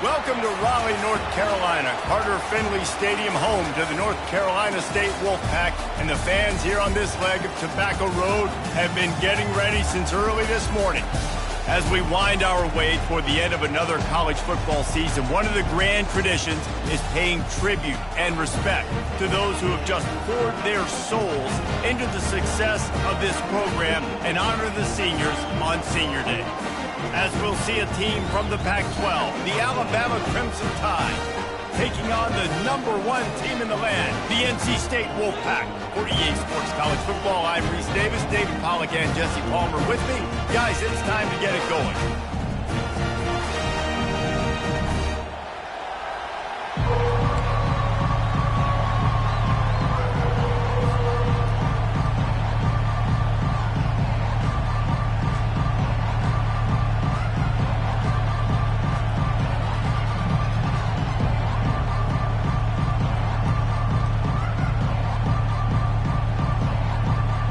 Welcome to Raleigh, North Carolina, Carter Finley Stadium, home to the North Carolina State Wolfpack, and the fans here on this leg of Tobacco Road have been getting ready since early this morning. As we wind our way toward the end of another college football season, one of the grand traditions is paying tribute and respect to those who have just poured their souls into the success of this program and honor the seniors on Senior Day. As we'll see a team from the Pac-12, the Alabama Crimson Tide, taking on the #1 team in the land, the NC State Wolfpack. For EA Sports College Football, I'm Reese Davis, David Pollack, and Jesse Palmer with me. Guys, it's time to get it going.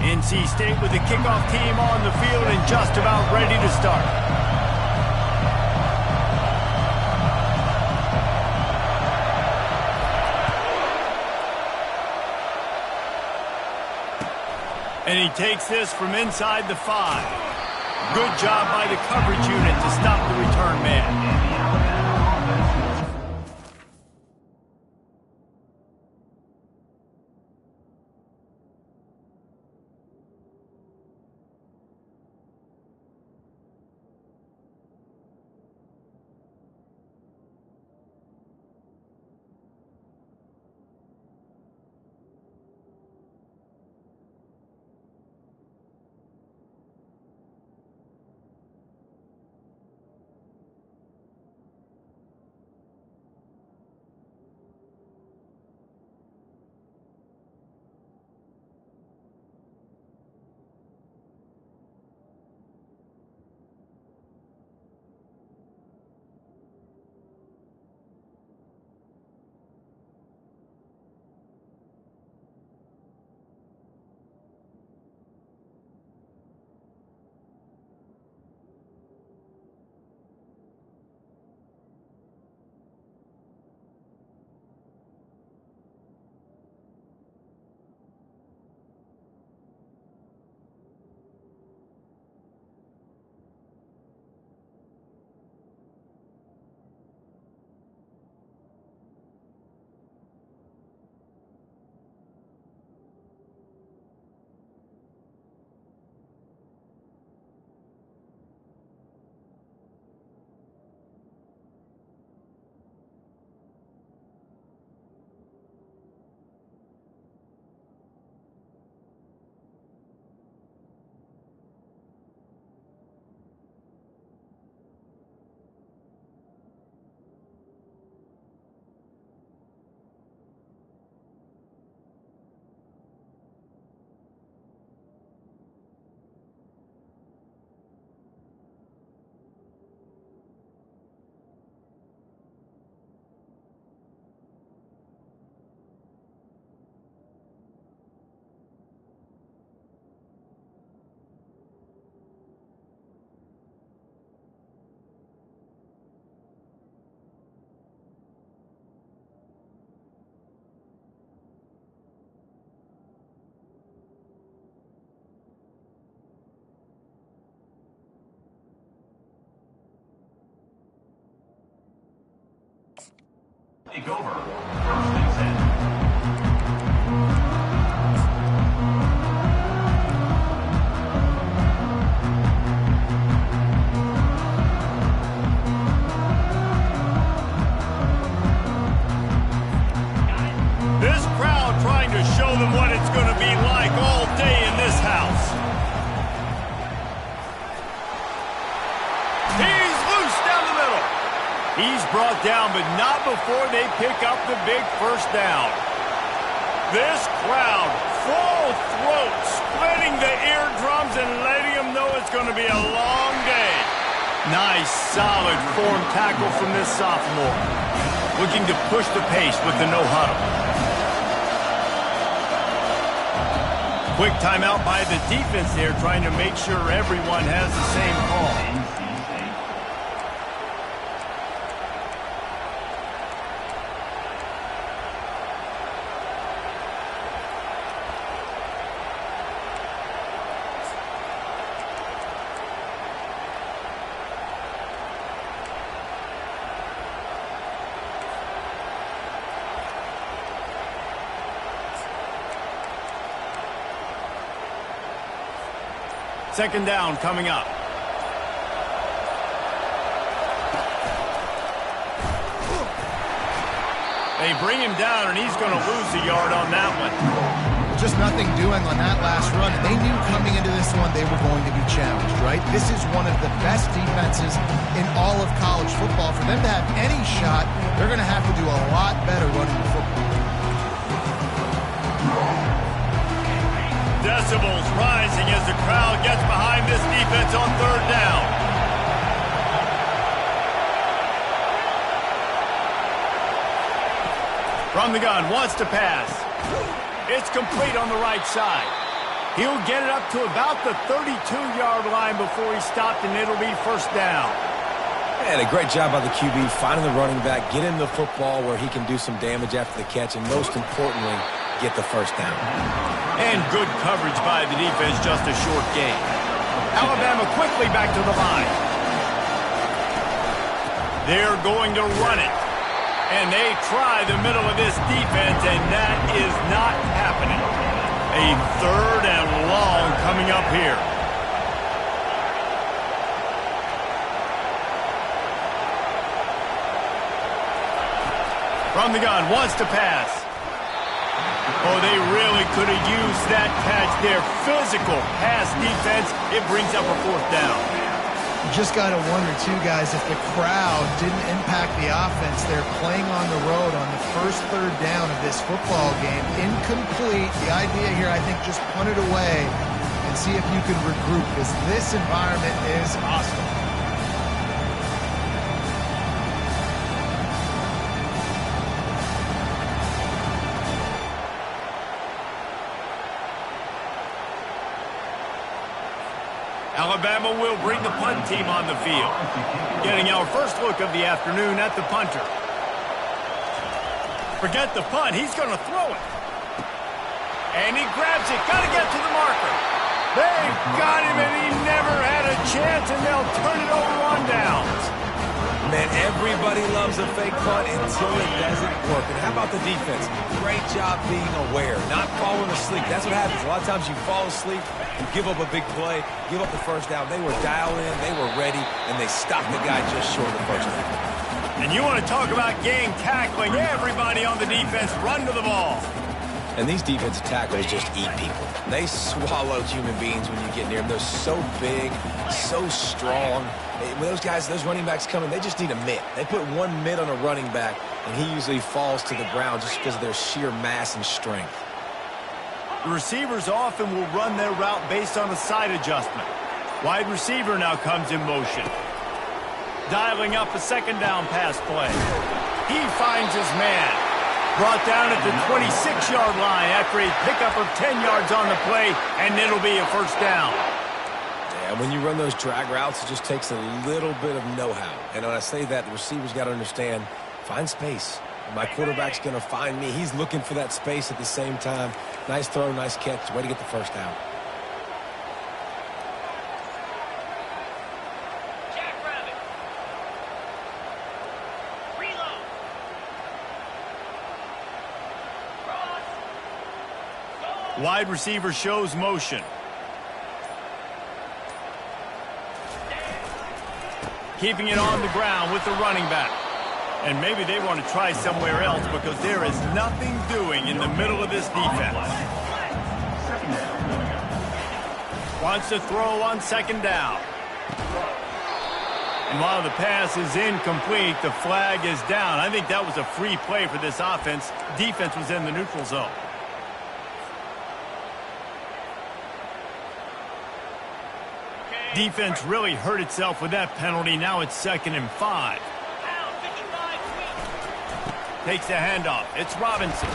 NC State with the kickoff team on the field and just about ready to start. And he takes this from inside the 5. Good job by the coverage unit to stop the return man. Take over. First and 10. This crowd trying to show them what it's going to be like all day in this house. He's loose down the middle. He's brought down, but not before they pick up the big first down. This crowd, full throat, splitting the eardrums and letting them know it's going to be a long day. Nice, solid form tackle from this sophomore. Looking to push the pace with the no-huddle. Quick timeout by the defense there, trying to make sure everyone has the same call. Second down coming up. They bring him down, and he's going to lose a yard on that one. Just nothing doing on that last run. They knew coming into this one they were going to be challenged, right? This is one of the best defenses in all of college football. For them to have any shot, they're going to have to do a lot better running the football. Decibels rising as the crowd gets behind this defense on third down. From the gun, wants to pass. It's complete on the right side. He'll get it up to about the 32-yard line before he stopped, and it'll be first down. And a great job by the QB finding the running back, get him the football where he can do some damage after the catch, and most importantly, get the first down. And good coverage by the defense, just a short gain. Alabama quickly back to the line. They're going to run it. And they try the middle of this defense, and that is not happening. A third and long coming up here. From the gun, wants to pass. Oh, they really could have used that catch there. Physical pass defense. It brings up a fourth down. You just got to wonder, too, guys, if the crowd didn't impact the offense. They're playing on the road on the first third down of this football game. Incomplete. The idea here, I think, just punt it away and see if you can regroup, because this environment is hostile. Alabama will bring the punt team on the field. Getting our first look of the afternoon at the punter. Forget the punt. He's going to throw it. And he grabs it. Got to get to the marker. They've got him, and he never had a chance, and they'll turn it over on downs. Man, everybody loves a fake punt until it doesn't work. And how about the defense? Great job being aware, not falling asleep. That's what happens. A lot of times you fall asleep, you give up a big play, give up the first down. They were dialed in, they were ready, and they stopped the guy just short of the first down. And you want to talk about gang tackling. Everybody on the defense run to the ball. And these defensive tacklers just eat people. They swallow human beings when you get near them. They're so big, so strong. When those guys, those running backs come in, they just need a mitt. They put one mitt on a running back, and he usually falls to the ground just because of their sheer mass and strength. The receivers often will run their route based on a side adjustment. Wide receiver now comes in motion. Dialing up a second down pass play. He finds his man. Brought down at the 26-yard line after a pickup of 10 yards on the play, and it'll be a first down. Yeah, when you run those drag routes, it just takes a little bit of know-how. And when I say that, the receiver's got to understand, find space. My quarterback's going to find me. He's looking for that space at the same time. Nice throw, nice catch. Way to get the first down. Wide receiver shows motion. Keeping it on the ground with the running back. And maybe they want to try somewhere else because there is nothing doing in the middle of this defense. Wants to throw on second down. And while the pass is incomplete, the flag is down. I think that was a free play for this offense. Defense was in the neutral zone. Defense really hurt itself with that penalty. Now it's 2nd and 5. Takes the handoff. It's Robinson.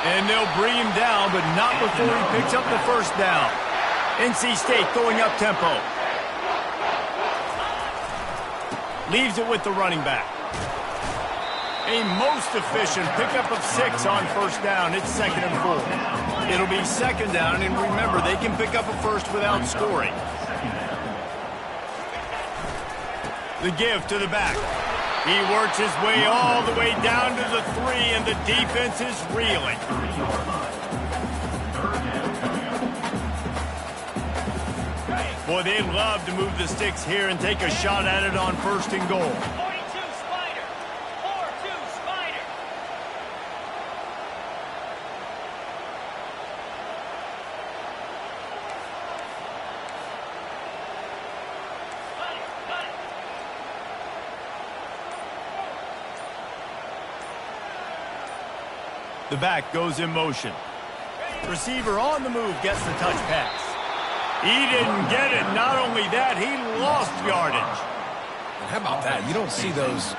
And they'll bring him down, but not before he picks up the first down. NC State going up tempo. Leaves it with the running back. A most efficient pickup of 6 on first down. It's 2nd and 4. It'll be second down, and remember, they can pick up a first without scoring. The give to the back. He works his way all the way down to the 3, and the defense is reeling. Boy, they'd love to move the sticks here and take a shot at it on 1st and goal. 42 Spider. 4-2 Spider. The back goes in motion. Receiver on the move gets the touch pass. He didn't get it. Not only that, he lost yardage. How about that? You don't see those,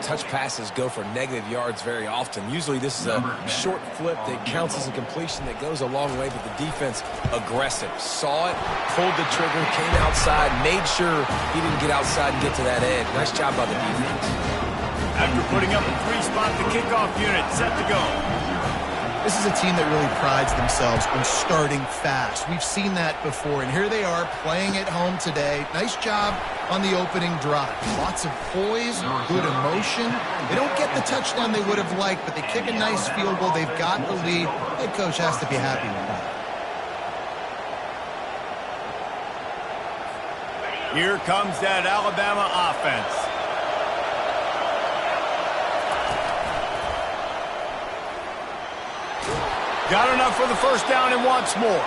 touch passes go for negative yards very often. Usually this is a short flip that counts as a completion that goes a long way, but the defense aggressive. Saw it, pulled the trigger, came outside, made sure he didn't get outside and get to that edge. Nice job by the defense. After putting up a 3-spot, the kickoff unit set to go. This is a team that really prides themselves on starting fast. We've seen that before, and here they are playing at home today. Nice job on the opening drive. Lots of poise, good emotion. They don't get the touchdown they would have liked, but they kick a nice field goal. They've got the lead. Head coach has to be happy with that. Here comes that Alabama offense. Got enough for the 1st down and wants more.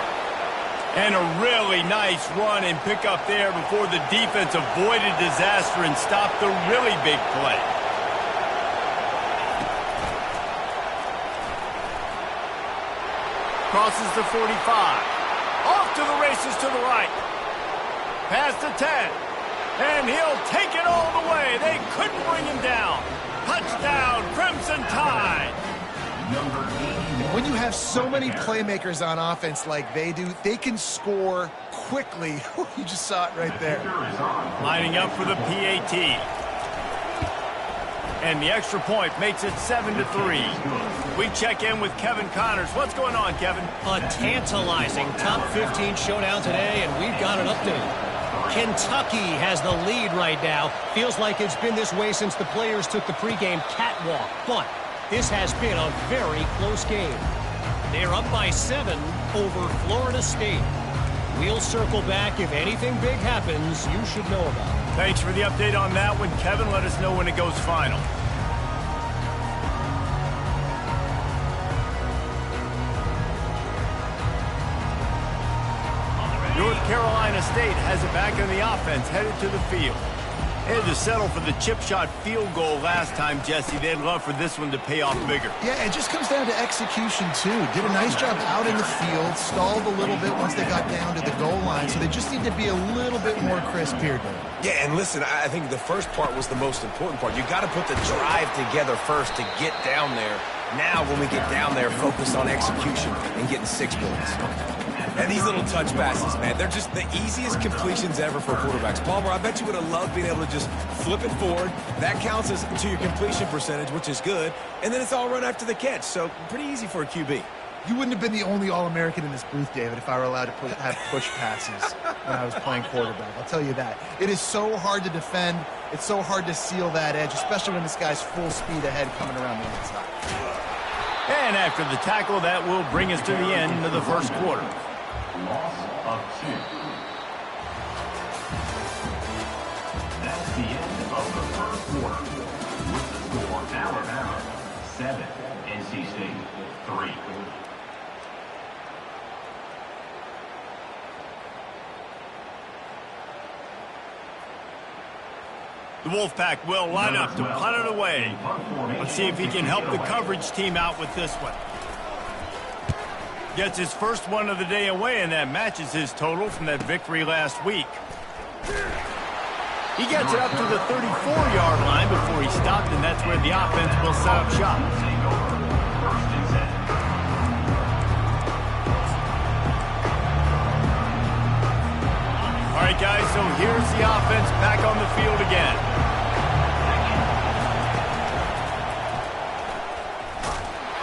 And a really nice run and pick up there before the defense avoided disaster and stopped the really big play. Crosses the 45. Off to the races to the right. Past the 10. And he'll take it all the way. They couldn't bring him down. Touchdown, Crimson Tide. When you have so many playmakers on offense like they do, they can score quickly. You just saw it right there. Lining up for the PAT. And the extra point makes it 7-3. We check in with Kevin Connors. What's going on, Kevin? A tantalizing top 15 showdown today, and we've got an update. Kentucky has the lead right now. Feels like it's been this way since the players took the pregame catwalk. But this has been a very close game. They're up by 7 over Florida State. We'll circle back. If anything big happens, you should know about it. Thanks for the update on that one, Kevin. Let us know when it goes final. North Carolina State has it back in the offense, headed to the field. They had to settle for the chip shot field goal last time, Jesse. They'd love for this one to pay off bigger. Yeah, it just comes down to execution, too. Did a nice job out in the field, stalled a little bit once they got down to the goal line, so they just need to be a little bit more crisp here, Dave. Yeah, and listen, I think the first part was the most important part. You got to put the drive together first to get down there. Now, when we get down there, focus on execution and getting 6 points. And these little touch passes, man, they're just the easiest completions ever for quarterbacks. Palmer, I bet you would have loved being able to just flip it forward. That counts as to your completion percentage, which is good. And then it's all run after the catch, so pretty easy for a QB. You wouldn't have been the only All-American in this booth, David, if I were allowed to have push passes when I was playing quarterback. I'll tell you that. It is so hard to defend. It's so hard to seal that edge, especially when this guy's full speed ahead coming around the inside. And after the tackle, that will bring us to the end of the first quarter. Loss of 2. That's the end of the first quarter. With the score, Alabama 7, NC State 3. The Wolfpack will line up to punt it away. Let's see if he can help the coverage team out with this one. Gets his first one of the day away, and that matches his total from that victory last week. He gets it up to the 34-yard line before he stopped, and that's where the offense will set up shop. All right, guys, so here's the offense back on the field again.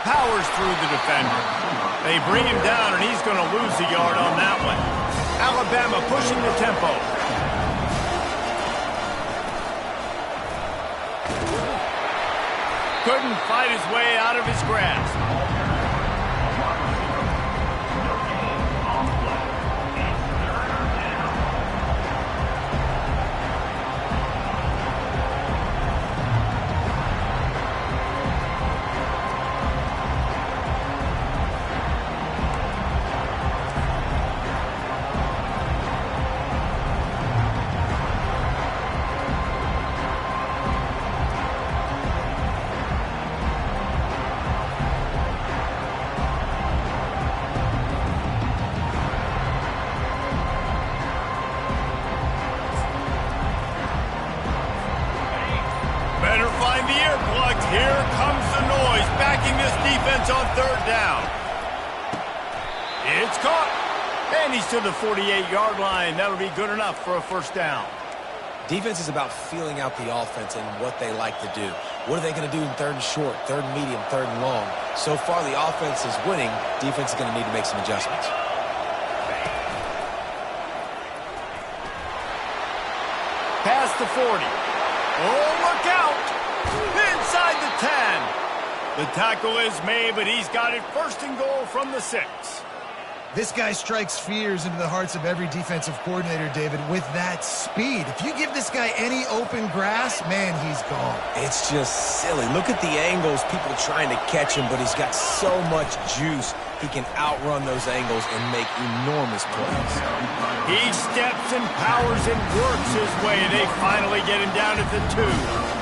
Powers through the defender. They bring him down, and he's going to lose a yard on that one. Alabama pushing the tempo. Couldn't fight his way out of his grasp. Blitz on third down. It's caught. And he's to the 48-yard line. That'll be good enough for a first down. Defense is about feeling out the offense and what they like to do. What are they going to do in third and short, third and medium, third and long? So far, the offense is winning. Defense is going to need to make some adjustments. Past the 40. Oh, look out! Inside the 10. The tackle is made, but he's got it first and goal from the 6. This guy strikes fears into the hearts of every defensive coordinator, David, with that speed. If you give this guy any open grass, man, he's gone. It's just silly. Look at the angles, people trying to catch him, but he's got so much juice. He can outrun those angles and make enormous plays. He steps and powers and works his way. They finally get him down at the 2.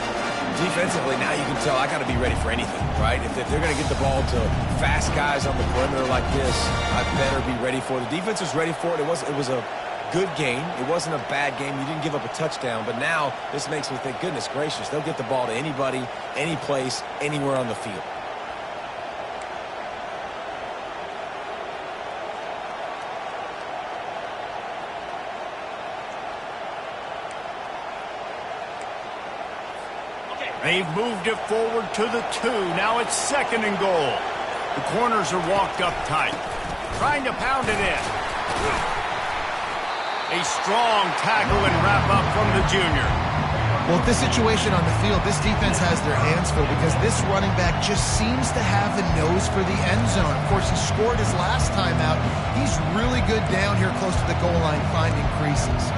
Defensively, now you can tell I got to be ready for anything, right? If they're going to get the ball to fast guys on the perimeter like this, I better be ready for it. The defense was ready for it. It was a good game. It wasn't a bad game. You didn't give up a touchdown. But now this makes me think, goodness gracious, they'll get the ball to anybody, any place, anywhere on the field. They've moved it forward to the 2. Now it's second and goal. The corners are walked up tight. Trying to pound it in. A strong tackle and wrap up from the junior. Well, with this situation on the field, this defense has their hands full because this running back just seems to have a nose for the end zone. Of course, he scored his last time out. He's really good down here close to the goal line finding creases.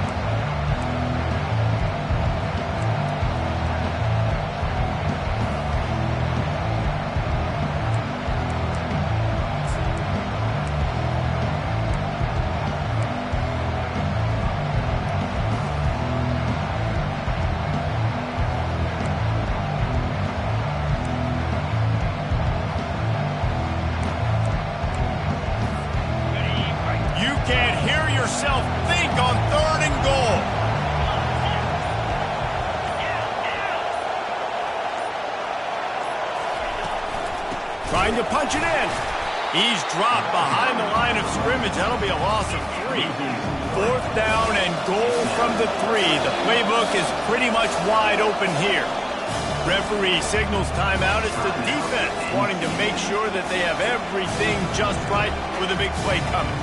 Think on third and goal. Trying to punch it in. He's dropped behind the line of scrimmage. That'll be a loss of 3. Fourth down and goal from the 3. The playbook is pretty much wide open here. Referee signals timeout. It's the defense wanting to make sure that they have everything just right with a big play coming.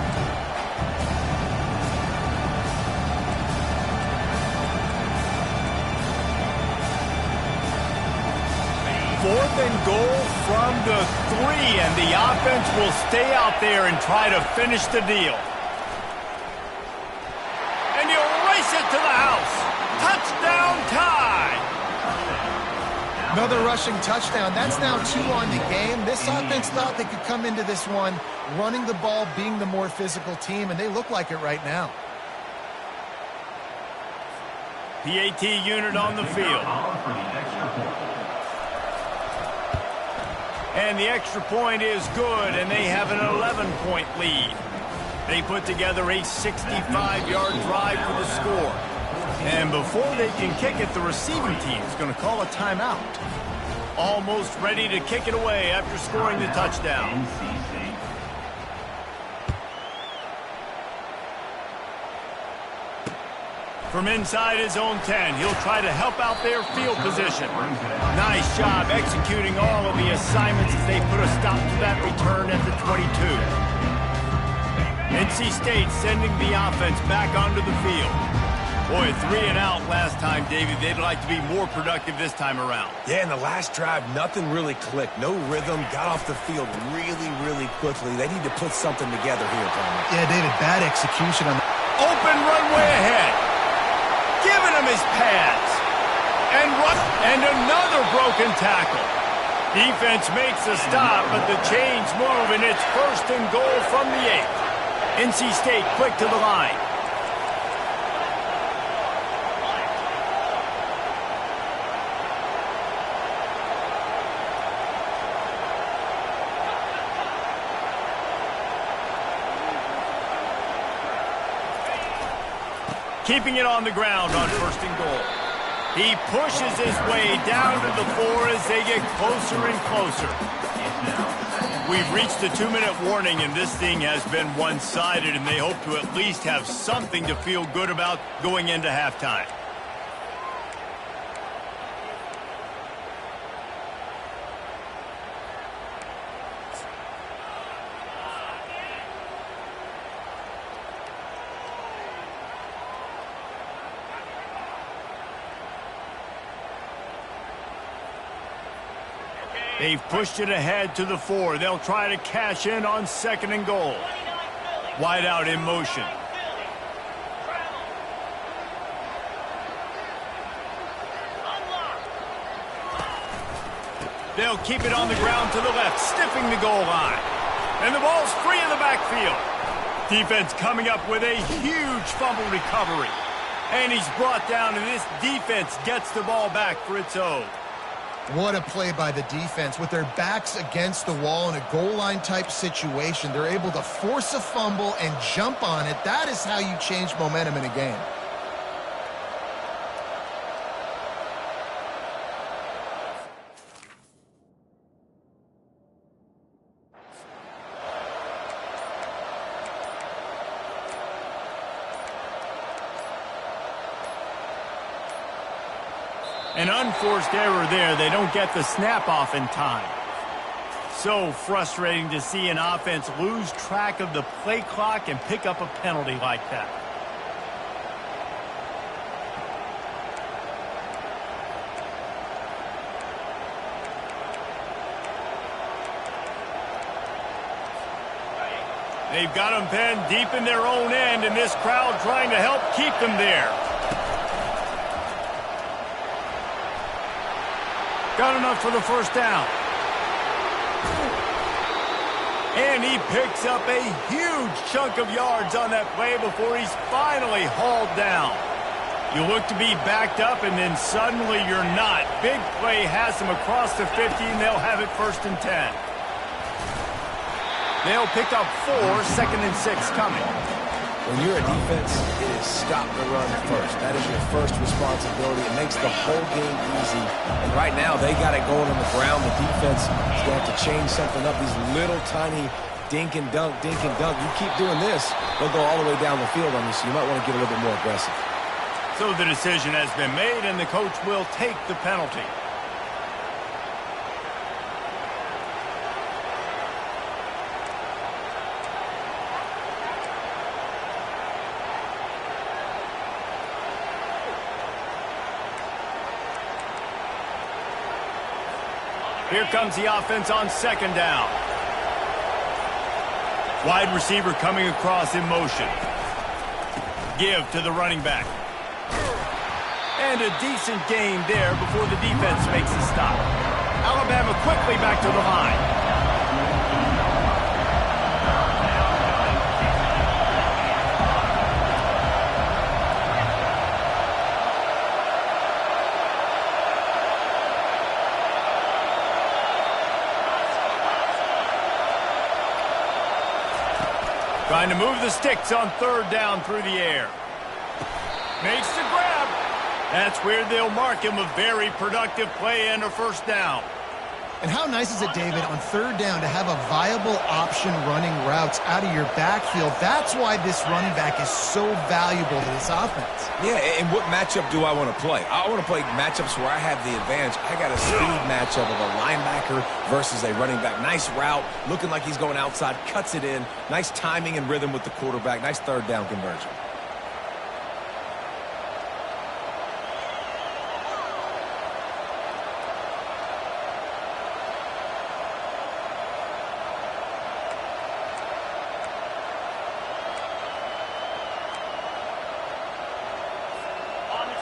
Fourth and goal from the 3, and the offense will stay out there and try to finish the deal. And he'll race it to the house. Touchdown tie. Another rushing touchdown. That's now 2 on the game. This offense thought they could come into this one running the ball, being the more physical team, and they look like it right now. PAT unit on the field. And the extra point is good, and they have an 11-point lead. They put together a 65-yard drive for the score. And before they can kick it, the receiving team is going to call a timeout. Almost ready to kick it away after scoring the touchdown. From inside his own 10, he'll try to help out their field position. Nice job executing all of the assignments as they put a stop to that return at the 22. NC State sending the offense back onto the field. Boy, 3 and out last time, Davey. They'd like to be more productive this time around. Yeah, in the last drive, nothing really clicked. No rhythm, got off the field really, really quickly. They need to put something together here, Bama. Yeah, David, bad execution on the open runway ahead. Giving him his pads. And another broken tackle. Defense makes a stop, but the chains move, and it's first and goal from the 8. NC State quick to the line. Keeping it on the ground on first and goal. He pushes his way down to the 4 as they get closer and closer. We've reached the 2-minute warning, and this thing has been one-sided, and they hope to at least have something to feel good about going into halftime. They've pushed it ahead to the 4. They'll try to cash in on 2nd and goal. Wide out in motion. They'll keep it on the ground to the left, sniffing the goal line. And the ball's free in the backfield. Defense coming up with a huge fumble recovery. And he's brought down, and this defense gets the ball back for its own. What a play by the defense. With their backs against the wall in a goal line type situation, they're able to force a fumble and jump on it. That is how you change momentum in a game. An unforced error there. They don't get the snap off in time. So frustrating to see an offense lose track of the play clock and pick up a penalty like that. They've got them pinned deep in their own end, and this crowd trying to help keep them there. Got enough for the first down. And he picks up a huge chunk of yards on that play before he's finally hauled down. You look to be backed up, and then suddenly you're not. Big play has him across the 50, and they'll have it 1st and 10. They'll pick up 4, 2nd and 6 coming. When you're a defense, it is stop the run first. That is your first responsibility. It makes the whole game easy. And right now, they got it going on the ground. The defense is going to have to change something up. These little tiny dink and dunk, dink and dunk. You keep doing this, they'll go all the way down the field on you, so you might want to get a little bit more aggressive. So the decision has been made, and the coach will take the penalty. Here comes the offense on 2nd down. Wide receiver coming across in motion. Give to the running back. And a decent gain there before the defense makes a stop. Alabama quickly back to the line. Trying to move the sticks on 3rd down through the air. Makes the grab. That's where they'll mark him a very productive play and a 1st down. And how nice is it, David, on 3rd down to have a viable option running routes out of your backfield? That's why this running back is so valuable to this offense. Yeah, and what matchup do I want to play? I want to play matchups where I have the advantage. I got a speed matchup of a linebacker versus a running back. Nice route, looking like he's going outside, cuts it in. Nice timing and rhythm with the quarterback. Nice 3rd down conversion.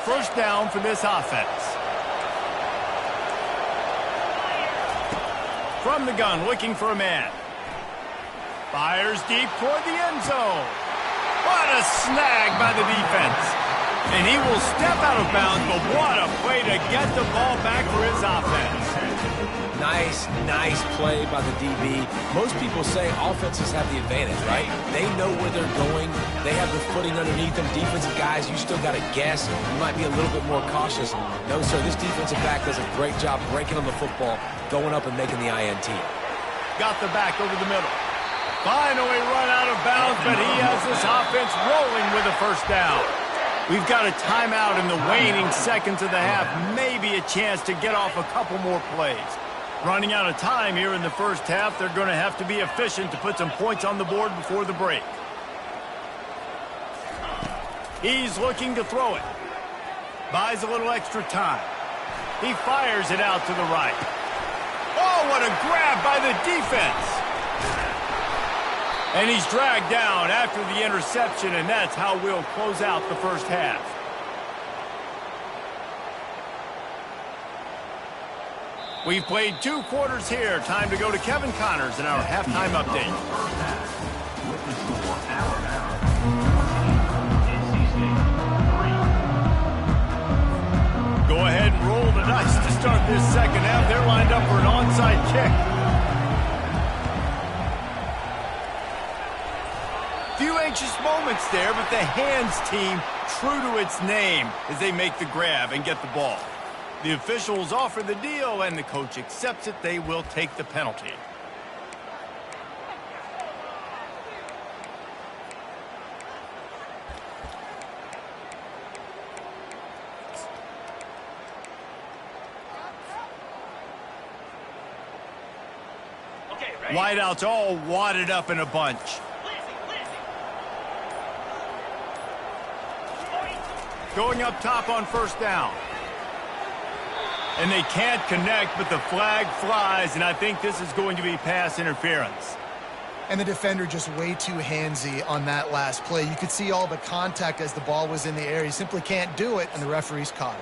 First down for this offense. From the gun, looking for a man. Fires deep toward the end zone. What a snag by the defense. And he will step out of bounds, but what a play to get the ball back for his offense. Nice play by the DB. Most people say offenses have the advantage, right? They know where they're going. They have the footing underneath them. Defensive guys, you still got to guess. You might be a little bit more cautious. No, sir, this defensive back does a great job breaking on the football, going up and making the INT. got the back over the middle. Finally run out of bounds, but he has this offense rolling with a first down. We've got a timeout in the waning seconds of the half. Maybe a chance to get off a couple more plays. Running out of time here in the first half. They're going to have to be efficient to put some points on the board before the break. He's looking to throw it. Buys a little extra time. He fires it out to the right. Oh, what a grab by the defense. And he's dragged down after the interception, and that's how we'll close out the first half. We've played 2 quarters here. Time to go to Kevin Connors in our halftime update. With the score, Alabama 14, NC State 3. Go ahead and roll the dice to start this second half. They're lined up for an onside kick. Few anxious moments there, but the hands team true to its name as they make the grab and get the ball. The officials offer the deal, and the coach accepts it. They will take the penalty. Okay, ready? Wideouts all wadded up in a bunch. Going up top on first down. And they can't connect, but the flag flies, and I think this is going to be pass interference. And the defender just way too handsy on that last play. You could see all the contact as the ball was in the air. He simply can't do it, and the referee's caught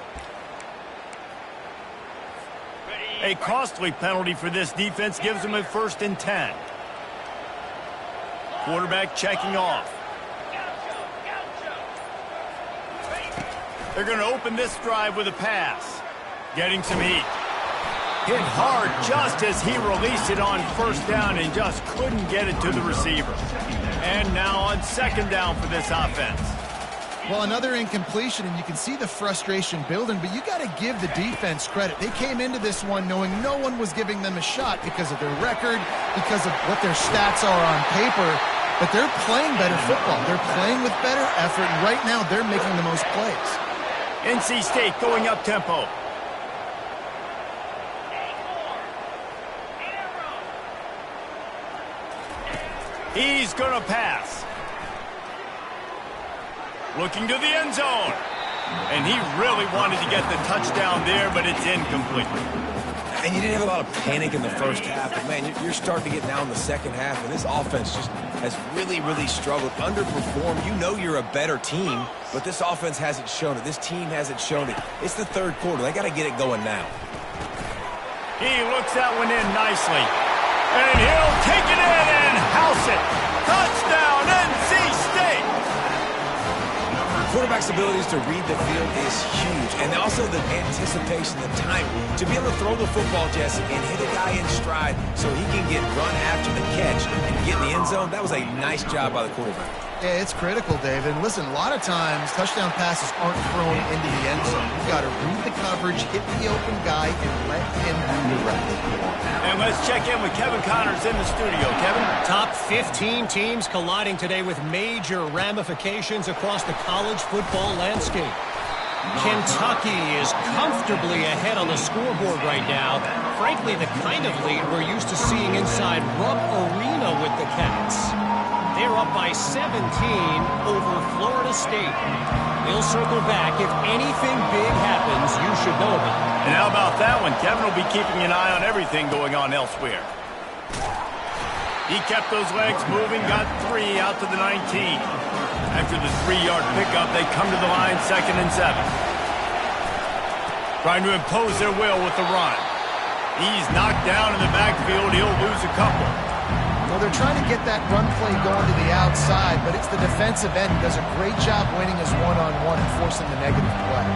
it. A costly penalty for this defense gives them a 1st and 10. Quarterback checking off. They're going to open this drive with a pass. Getting some heat. Hit hard just as he released it on first down and just couldn't get it to the receiver. And now on second down for this offense. Well, another incompletion, and you can see the frustration building, but you got to give the defense credit. They came into this one knowing no one was giving them a shot because of their record, because of what their stats are on paper, but they're playing better football. They're playing with better effort, and right now they're making the most plays. NC State going up tempo. He's going to pass. Looking to the end zone. And he really wanted to get the touchdown there, but it's incomplete. And you didn't have a lot of panic in the first half, but, man, you're starting to get now in the second half, and this offense just has really, really struggled, underperformed. You know you're a better team, but this offense hasn't shown it. This team hasn't shown it. It's the third quarter. They got to get it going now. He looks that one in nicely. And he'll take it in and house it. Touchdown, NC State. Quarterback's abilities to read the field is huge, and also the anticipation, the time to be able to throw the football, Jesse, and hit a guy in stride so he can get run after the catch and get in the end zone. That was a nice job by the quarterback. Yeah, it's critical, David. Listen, a lot of times touchdown passes aren't thrown into the end zone. You've got to read the coverage, hit the open guy, and let him do the rest. And let's check in with Kevin Connors in the studio. Kevin? Top 15 teams colliding today with major ramifications across the college football landscape. Kentucky is comfortably ahead on the scoreboard right now. Frankly, the kind of lead we're used to seeing inside Rupp Arena with the Cats. They're up by 17 over Florida State. They'll circle back. If anything big happens, you should know about it. And how about that one? Kevin will be keeping an eye on everything going on elsewhere. He kept those legs moving, got 3 out to the 19. After the 3-yard pickup, they come to the line 2nd and 7. Trying to impose their will with the run. He's knocked down in the backfield. He'll lose a couple. Well, they're trying to get that run play going to the outside, but it's the defensive end who does a great job winning his one-on-one and forcing the negative play.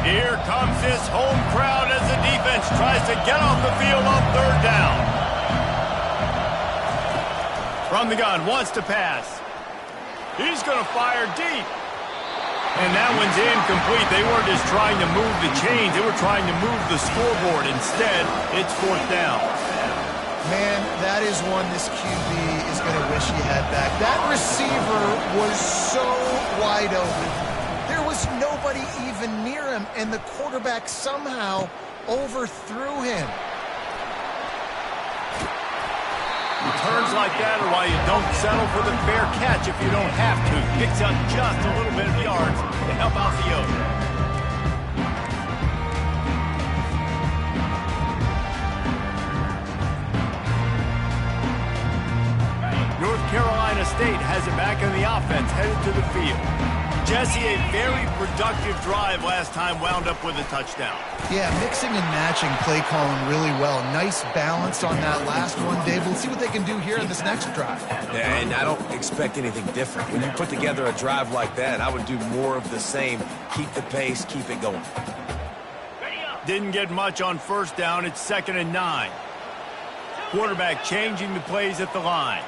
Here comes this home crowd as the defense tries to get off the field on 3rd down. From the gun, wants to pass. He's going to fire deep. And that one's incomplete. They weren't just trying to move the chains. They were trying to move the scoreboard. Instead, it's 4th down. Man, that is one this QB is going to wish he had back. That receiver was so wide open. There was nobody even near him, and the quarterback somehow overthrew him. Returns like that are why you don't settle for the fair catch if you don't have to. Picks up just a little bit of yards to help out the O's. North Carolina State has it back in the offense, headed to the field. Jesse, a very productive drive last time, wound up with a touchdown. Yeah, mixing and matching play calling really well. Nice balance on that last one, Dave. We'll see what they can do here in this next drive. Yeah, and I don't expect anything different. When you put together a drive like that, I would do more of the same. Keep the pace, keep it going. Didn't get much on 1st down. It's 2nd and 9. Quarterback changing the plays at the line.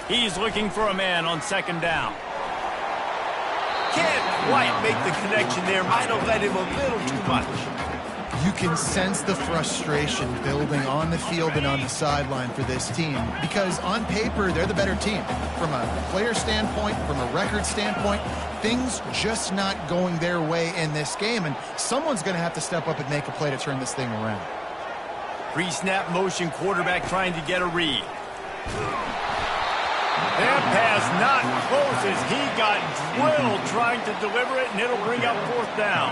He's looking for a man on 2nd down. Can't quite make the connection there. Might have led him a little too much. You can sense the frustration building on the field and on the sideline for this team because on paper, they're the better team. From a player standpoint, from a record standpoint, things just not going their way in this game, and someone's going to have to step up and make a play to turn this thing around. Pre-snap motion, quarterback trying to get a read. That pass not close as he got drilled trying to deliver it, and it'll bring up 4th down.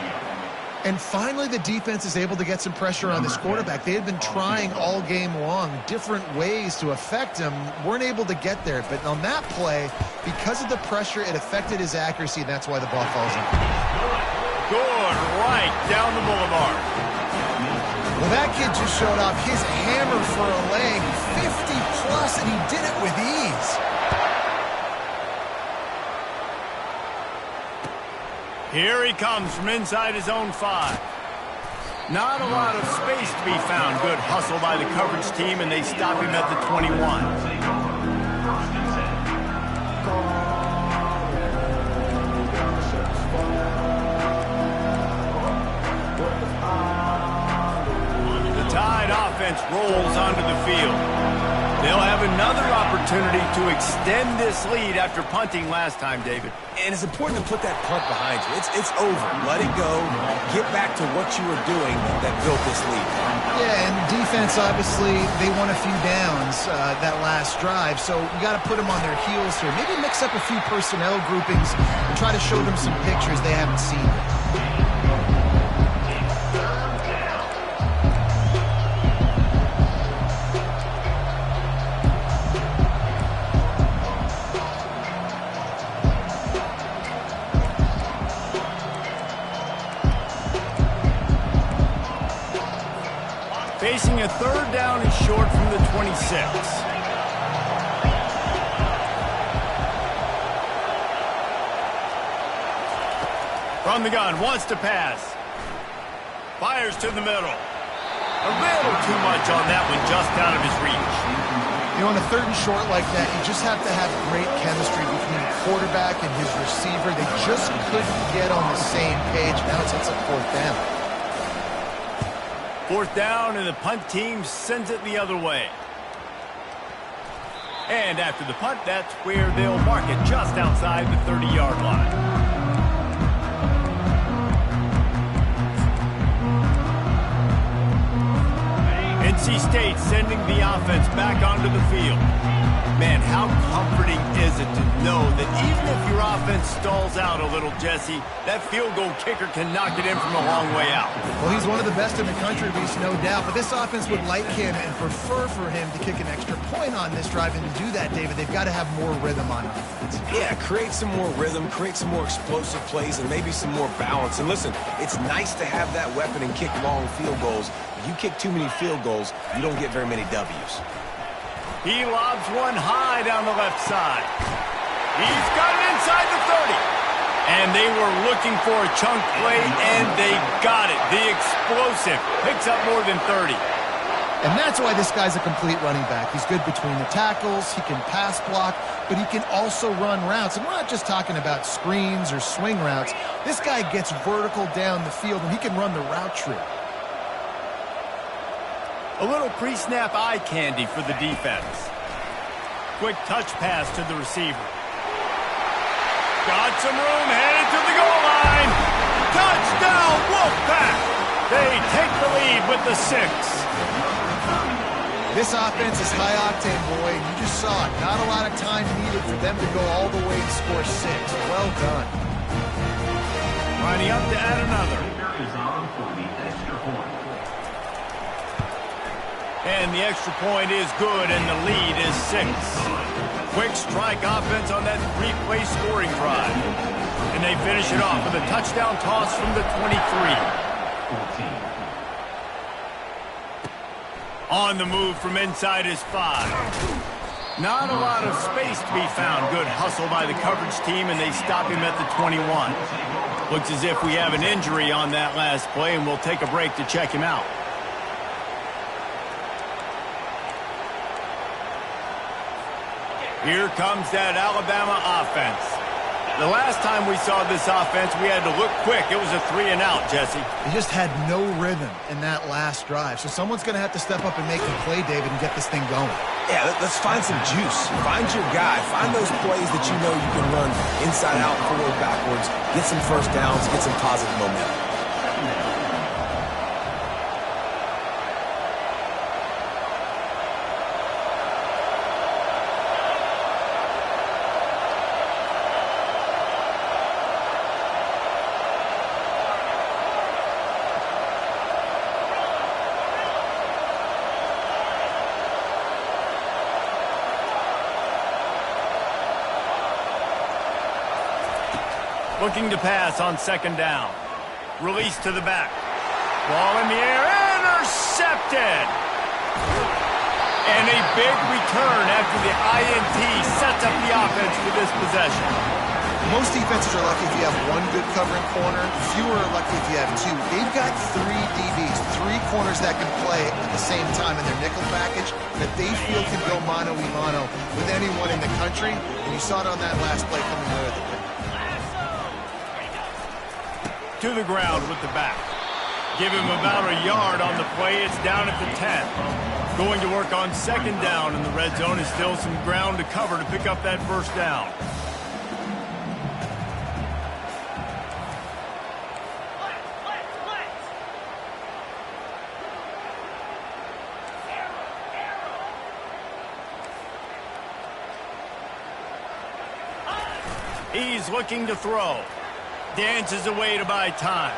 And finally, the defense is able to get some pressure on this quarterback. They had been trying all game long different ways to affect him, weren't able to get there. But on that play, because of the pressure, it affected his accuracy, and that's why the ball falls in. Good right down the boulevard. Well, that kid just showed off his hammer for a leg, 50-plus, and he did it with ease. Here he comes from inside his own 5. Not a lot of space to be found. Good hustle by the coverage team, and they stop him at the 21. Offense rolls onto the field. They'll have another opportunity to extend this lead after punting last time, David. And it's important to put that punt behind you. It's over. Let it go. Get back to what you were doing that built this lead. Yeah, and defense, obviously, they won a few downs that last drive, so you got to put them on their heels here. Maybe mix up a few personnel groupings and try to show them some pictures they haven't seen. Facing a 3rd down and short from the 26. From the gun, wants to pass. Fires to the middle. A little too much on that one, just out of his reach. You know, on a 3rd and short like that, you just have to have great chemistry between the quarterback and his receiver. They just couldn't get on the same page. Now it's a 4th down. 4th down, and the punt team sends it the other way. And after the punt, that's where they'll mark it, just outside the 30-yard line. NC State sending the offense back onto the field. Man, how comforting is it to know that even if your offense stalls out a little, Jesse, that field goal kicker can knock it in from a long way out. Well, he's one of the best in the country, Reese, no doubt. But this offense would like him and prefer for him to kick an extra point on this drive. And to do that, David, they've got to have more rhythm on offense. Yeah, create some more rhythm, create some more explosive plays, and maybe some more balance. And listen, it's nice to have that weapon and kick long field goals. If you kick too many field goals, you don't get very many W's. He lobs one high down the left side. He's got it inside the 30. And they were looking for a chunk play, and they got it. The explosive picks up more than 30. And that's why this guy's a complete running back. He's good between the tackles, he can pass block, but he can also run routes. And we're not just talking about screens or swing routes. This guy gets vertical down the field, and he can run the route tree. A little pre-snap eye candy for the defense. Quick touch pass to the receiver. Got some room, headed to the goal line. Touchdown, Wolfpack! They take the lead with the 6. This offense is high octane, boy, and you just saw it. Not a lot of time needed for them to go all the way to score 6. Well done. Lining up to add another. Is on for the extra point. And the extra point is good, and the lead is 6. Quick strike offense on that 3-play scoring drive. And they finish it off with a touchdown toss from the 23. 14. On the move from inside his 5. Not a lot of space to be found. Good hustle by the coverage team, and they stop him at the 21. Looks as if we have an injury on that last play, and we'll take a break to check him out. Here comes that Alabama offense. The last time we saw this offense, we had to look quick. It was a 3-and-out, Jesse. They just had no rhythm in that last drive. So someone's going to have to step up and make the play, David, and get this thing going. Yeah, let's find some juice. Find your guy. Find those plays that you know you can run inside out, forward, backwards. Get some first downs. Get some positive momentum. Looking to pass on 2nd down. Release to the back. Ball in the air. Intercepted! And a big return after the INT sets up the offense for this possession. Most defenses are lucky if you have one good covering corner. Fewer are lucky if you have 2. They've got 3 DBs, 3 corners that can play at the same time in their nickel package that they feel can go mano-a-mano with anyone in the country. And you saw it on that last play coming away with the pick. To the ground with the back. Give him about a yard on the play. It's down at the 10. Going to work on 2nd down, and the red zone is still some ground to cover to pick up that 1st down. He's looking to throw. Dances away to buy time.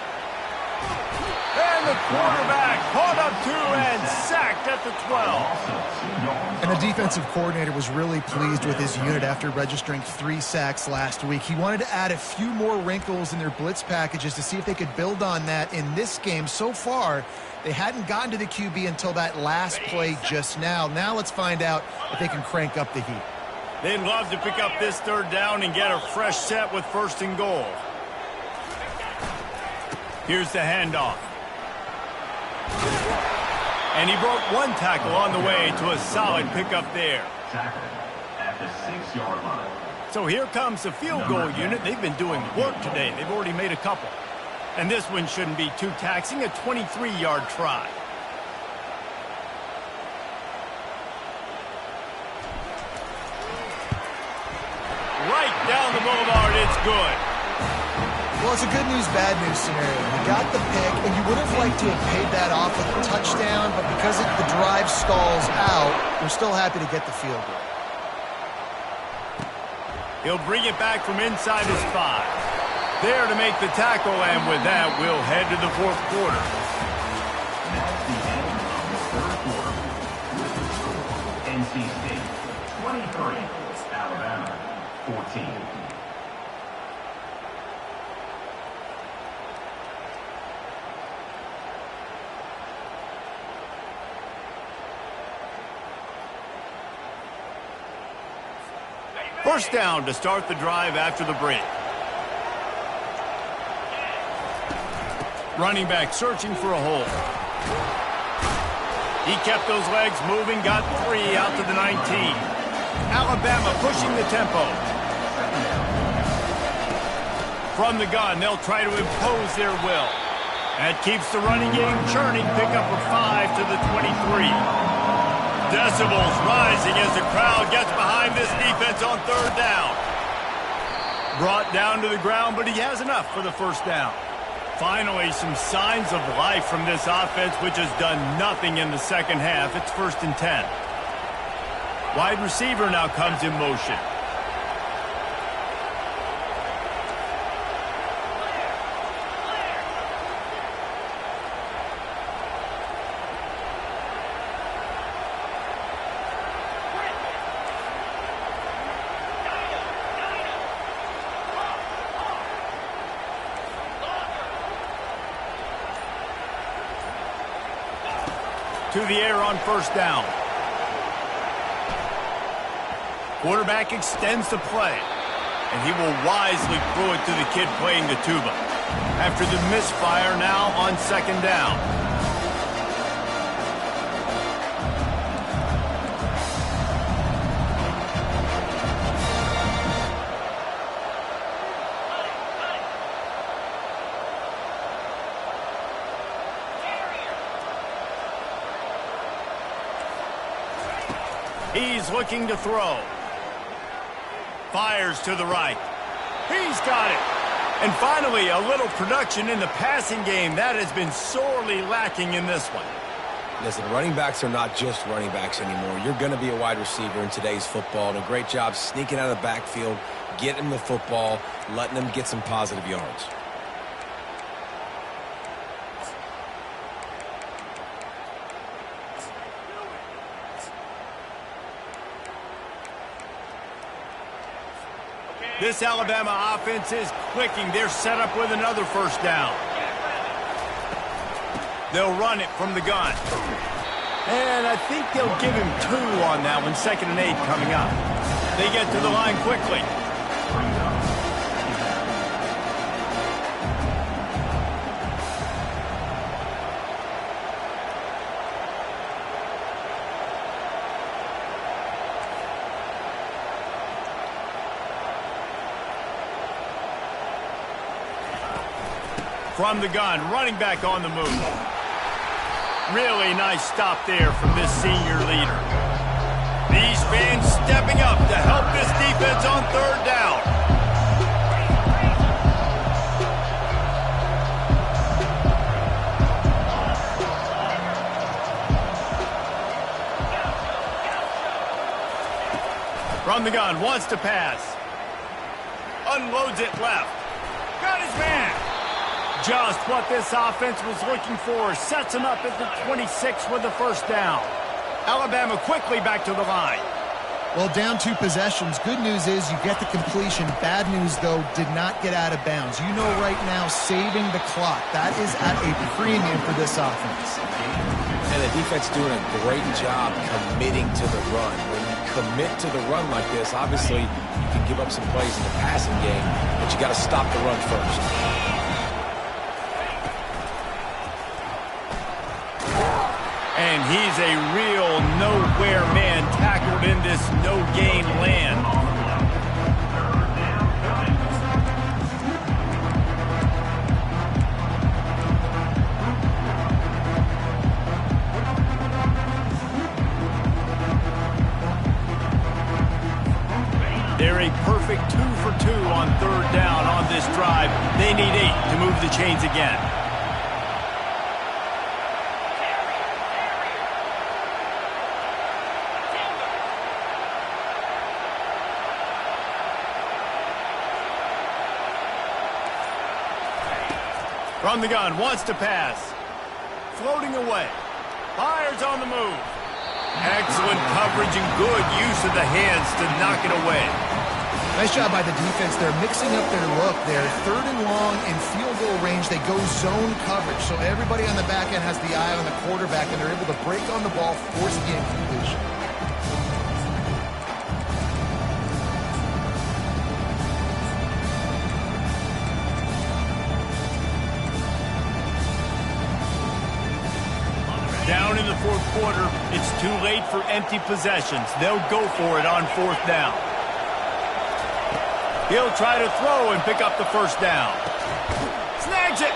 And the quarterback caught up 2 and sacked at the 12. And the defensive coordinator was really pleased with his unit after registering 3 sacks last week. He wanted to add a few more wrinkles in their blitz packages to see if they could build on that in this game. So far, they hadn't gotten to the QB until that last play just now. Now let's find out if they can crank up the heat. They'd love to pick up this 3rd down and get a fresh set with 1st and goal. Here's the handoff. And he broke 1 tackle on the way to a solid pickup there. Tackle at the 6-yard line. So here comes the field goal unit. They've been doing work today. They've already made a couple. And this one shouldn't be too taxing, a 23-yard try. Right down the boulevard, it's good. Well, it's a good news, bad news scenario. You got the pick, and you would have liked to have paid that off with a touchdown, but because the drive stalls out, we're still happy to get the field goal. He'll bring it back from inside his 5. There to make the tackle, and with that, we'll head to the 4th quarter. That's the end of the 3rd quarter. NC State 23, Alabama 14. First down to start the drive after the break. Running back searching for a hole. He kept those legs moving, got 3 out to the 19. Alabama pushing the tempo. From the gun, they'll try to impose their will. That keeps the running game churning. Pick up a 5 to the 23. Decibels rising as the crowd gets behind this defense on 3rd down. Brought down to the ground, but he has enough for the first down. Finally, some signs of life from this offense, which has done nothing in the second half. It's 1st and 10. Wide receiver now comes in motion. To the air on 1st down. Quarterback extends the play, and he will wisely throw it to the kid playing the tuba. After the misfire, now on 2nd down. He's looking to throw. Fires to the right. He's got it. And finally, a little production in the passing game. That has been sorely lacking in this one. Listen, running backs are not just running backs anymore. You're going to be a wide receiver in today's football. And a great job sneaking out of the backfield, getting the football, letting them get some positive yards. This Alabama offense is clicking. They're set up with another 1st down. They'll run it from the gun. And I think they'll give him 2 on that one. 2nd and 8 coming up. They get to the line quickly. From the gun, running back on the move. Really nice stop there from this senior leader. These fans stepping up to help this defense on 3rd down. From the gun, wants to pass. Unloads it left. Got his man. Just what this offense was looking for. Sets him up at the 26 with the 1st down. Alabama quickly back to the line. Well, down 2 possessions. Good news is you get the completion. Bad news, though, did not get out of bounds. You know right now, saving the clock. That is at a premium for this offense. And the defense doing a great job committing to the run. When you commit to the run like this, obviously you can give up some plays in the passing game, but you got to stop the run first. And he's a real nowhere man tackled in this no-gain land. They're a perfect 2 for 2 on 3rd down on this drive. They need 8 to move the chains again. From the gun, wants to pass. Floating away. Fires on the move. Excellent coverage and good use of the hands to knock it away. Nice job by the defense. They're mixing up their look. They're 3rd and long in field goal range. They go zone coverage. So everybody on the back end has the eye on the quarterback, and they're able to break on the ball, force the incompletion. quarter, it's too late for empty possessions. They'll go for it on 4th down. He'll try to throw and pick up the 1st down. Snags it.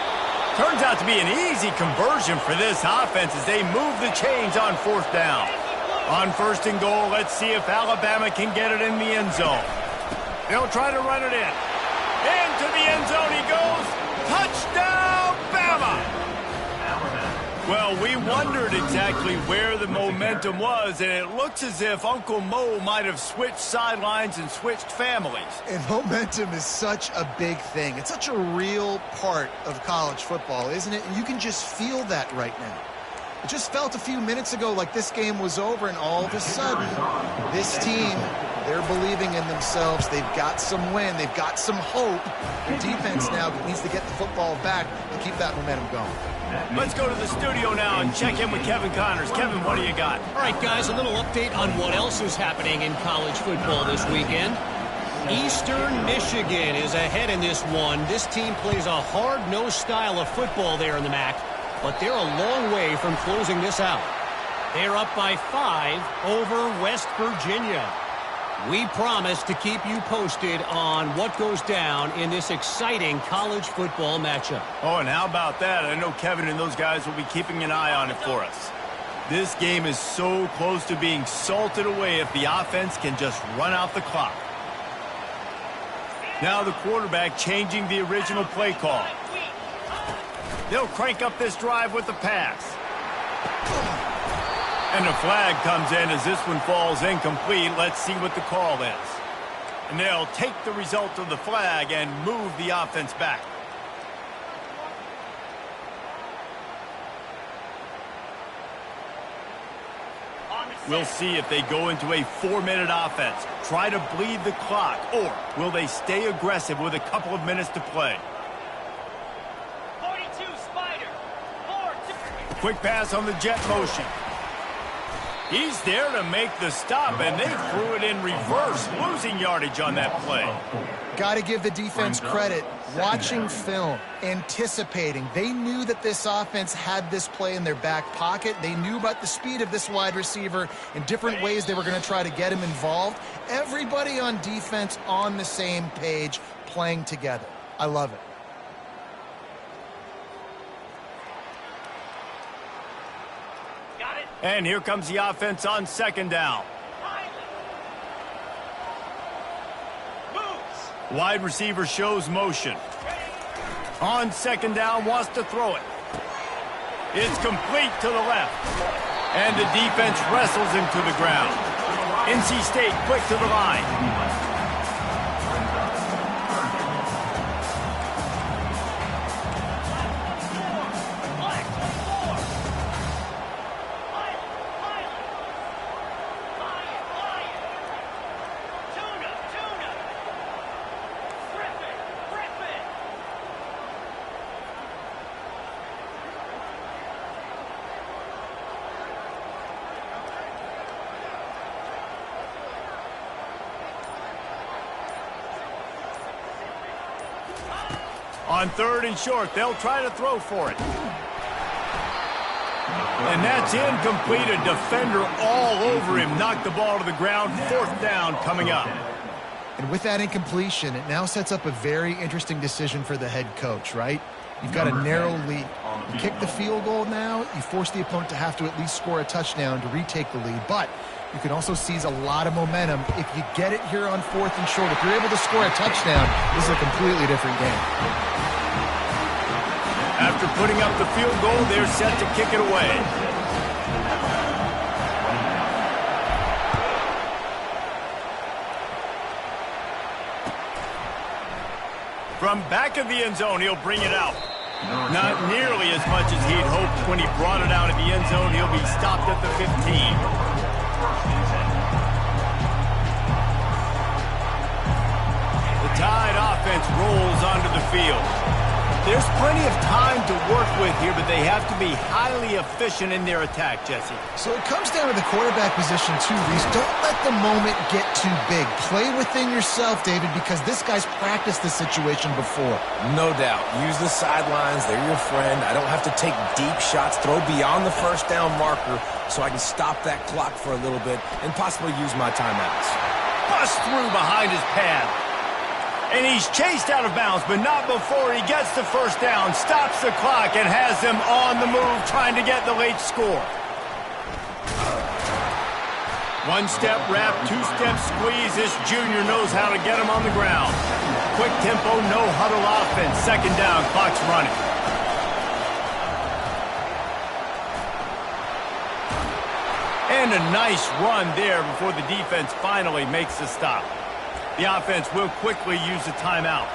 Turns out to be an easy conversion for this offense as they move the chains on 4th down. On 1st and goal, let's see if Alabama can get it in the end zone. They'll try to run it in. Into the end zone he goes. Touchdown, Bama! Well, we wondered exactly where the momentum was, and it looks as if Uncle Mo might have switched sidelines and switched families. And momentum is such a big thing. It's such a real part of college football, isn't it? And you can just feel that right now. It just felt a few minutes ago like this game was over, and all of a sudden, this team, they're believing in themselves. They've got some wind. They've got some hope. The defense now needs to get the football back to keep that momentum going. Let's go to the studio now and check in with Kevin Connors. Kevin, what do you got? All right, guys, a little update on what else is happening in college football this weekend. Eastern Michigan is ahead in this one. This team plays a hard-nosed style of football there in the MAC, but they're a long way from closing this out. They're up by 5 over West Virginia. We promise to keep you posted on what goes down in this exciting college football matchup. Oh, and how about that? I know Kevin and those guys will be keeping an eye on it for us. This game is so close to being salted away if the offense can just run out the clock. Now the quarterback changing the original play call. They'll crank up this drive with the pass. And the flag comes in as this one falls incomplete. Let's see what the call is. And they'll take the result of the flag and move the offense back. We'll see if they go into a 4-minute offense, try to bleed the clock, or will they stay aggressive with a couple of minutes to play? 42 Spider. 4-2. Quick pass on the jet motion. He's there to make the stop, and they threw it in reverse, losing yardage on that play. Got to give the defense credit. Watching film, anticipating. They knew that this offense had this play in their back pocket. They knew about the speed of this wide receiver and different ways they were going to try to get him involved. Everybody on defense on the same page, playing together. I love it. And here comes the offense on 2nd down. Wide receiver shows motion. On 2nd down, wants to throw it. It's complete to the left. And the defense wrestles him to the ground. NC State quick to the line. On 3rd and short, they'll try to throw for it. And that's incomplete. A defender all over him. Knocked the ball to the ground. 4th down coming up. And with that incompletion, it now sets up a very interesting decision for the head coach, right? You've got a narrow lead. You kick the field goal now, you force the opponent to have to at least score a touchdown to retake the lead. But you can also seize a lot of momentum if you get it here on 4th and short. If you're able to score a touchdown, this is a completely different game. After putting up the field goal, they're set to kick it away. From back of the end zone, he'll bring it out. Not nearly as much as he'd hoped when he brought it out of the end zone. He'll be stopped at the 15. The Tide offense rolls onto the field. There's plenty of time to work with here, but they have to be highly efficient in their attack, Jesse. So it comes down to the quarterback position too, Reese. Don't let the moment get too big. Play within yourself, David, because this guy's practiced this situation before. No doubt. Use the sidelines. They're your friend. I don't have to take deep shots, throw beyond the first down marker so I can stop that clock for a little bit and possibly use my timeouts. Bust through behind his pad. And he's chased out of bounds, but not before he gets the first down, stops the clock, and has them on the move trying to get the late score. One-step wrap, two-step squeeze. This junior knows how to get him on the ground. Quick tempo, no-huddle offense. Second down, clock's running. And a nice run there before the defense finally makes the stop. The offense will quickly use a timeout.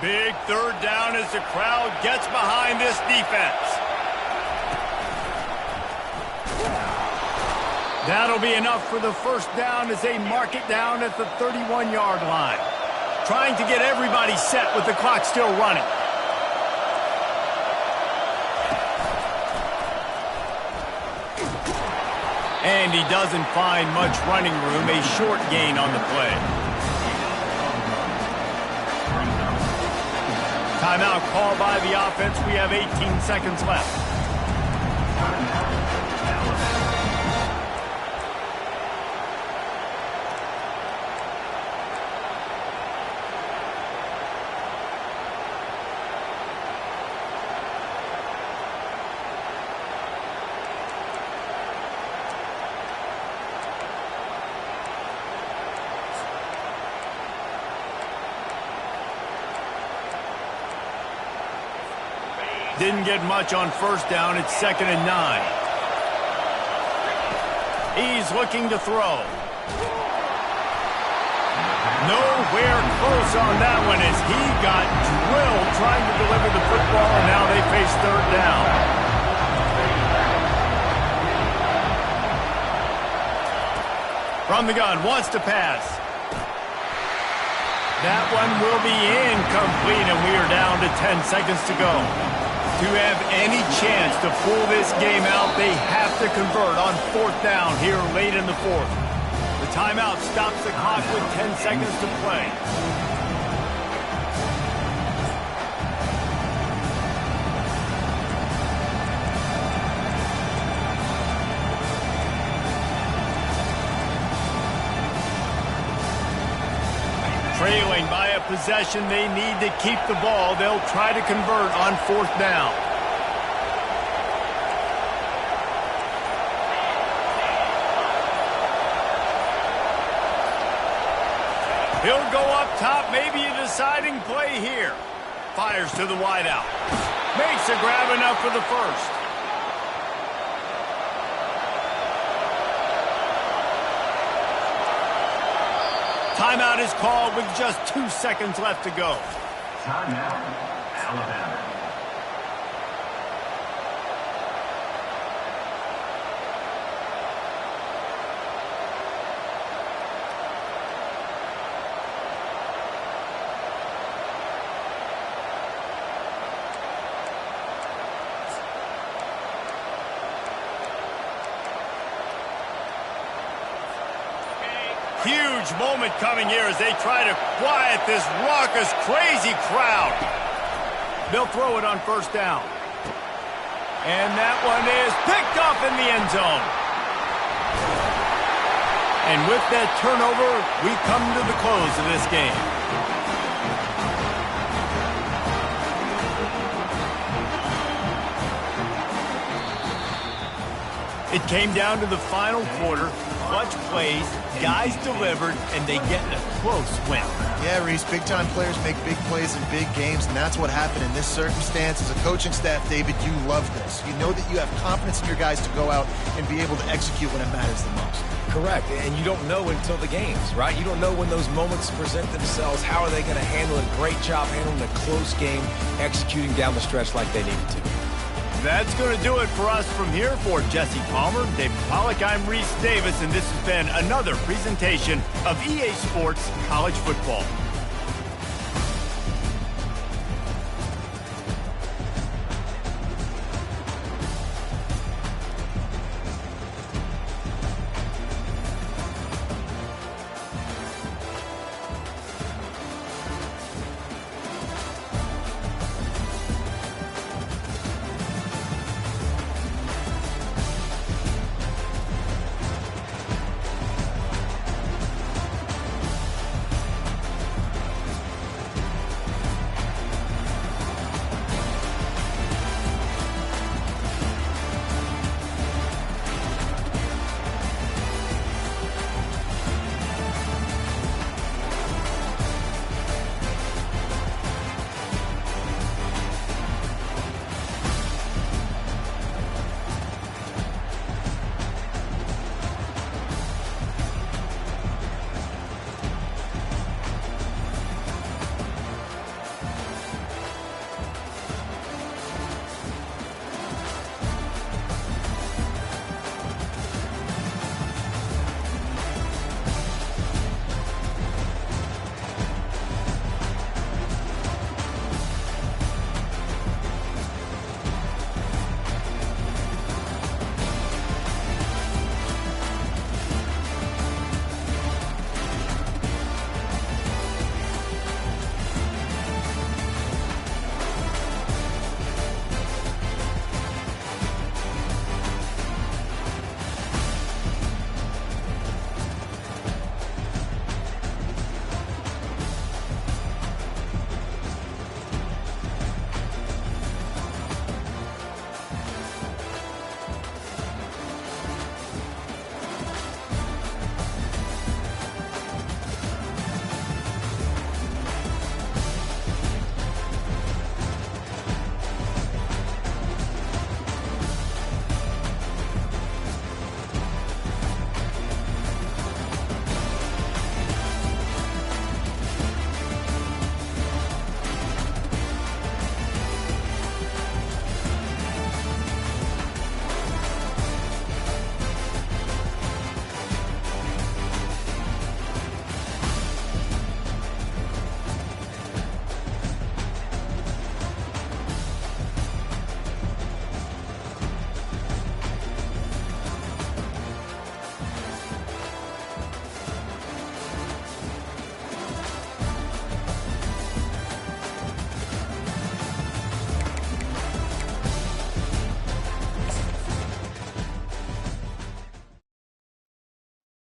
Big third down as the crowd gets behind this defense. That'll be enough for the first down as they mark it down at the 31-yard line. Trying to get everybody set with the clock still running. And he doesn't find much running room, a short gain on the play. Timeout called by the offense. We have 18 seconds left. Didn't get much on first down. It's 2nd and 9. He's looking to throw. Nowhere close on that one as he got drilled trying to deliver the football, and now they face third down. From the gun, wants to pass. That one will be incomplete, and we are down to 10 seconds to go. To have any chance to pull this game out, they have to convert on fourth down here late in the fourth. The timeout stops the clock with 10 seconds to play. Trailing by a possession, they need to keep the ball. They'll try to convert on fourth down. He'll go up top, maybe a deciding play here. Fires to the wideout. Makes a grab enough for the first. Timeout is called with just 2 seconds left to go. Timeout, Alabama. Huge moment coming here as they try to quiet this raucous, crazy crowd. They'll throw it on first down. And that one is picked off in the end zone. And with that turnover, we come to the close of this game. It came down to the final quarter. Clutch plays, guys delivered, and they get a close win. Yeah, Reese, big-time players make big plays in big games, and that's what happened in this circumstance. As a coaching staff, David, you love this. You know that you have confidence in your guys to go out and be able to execute when it matters the most. Correct, and you don't know until the games, right? You don't know when those moments present themselves. How are they going to handle it? Great job handling a close game, executing down the stretch like they needed to. That's going to do it for us from here. For Jesse Palmer, David Pollack, I'm Reese Davis, and this has been another presentation of EA Sports College Football.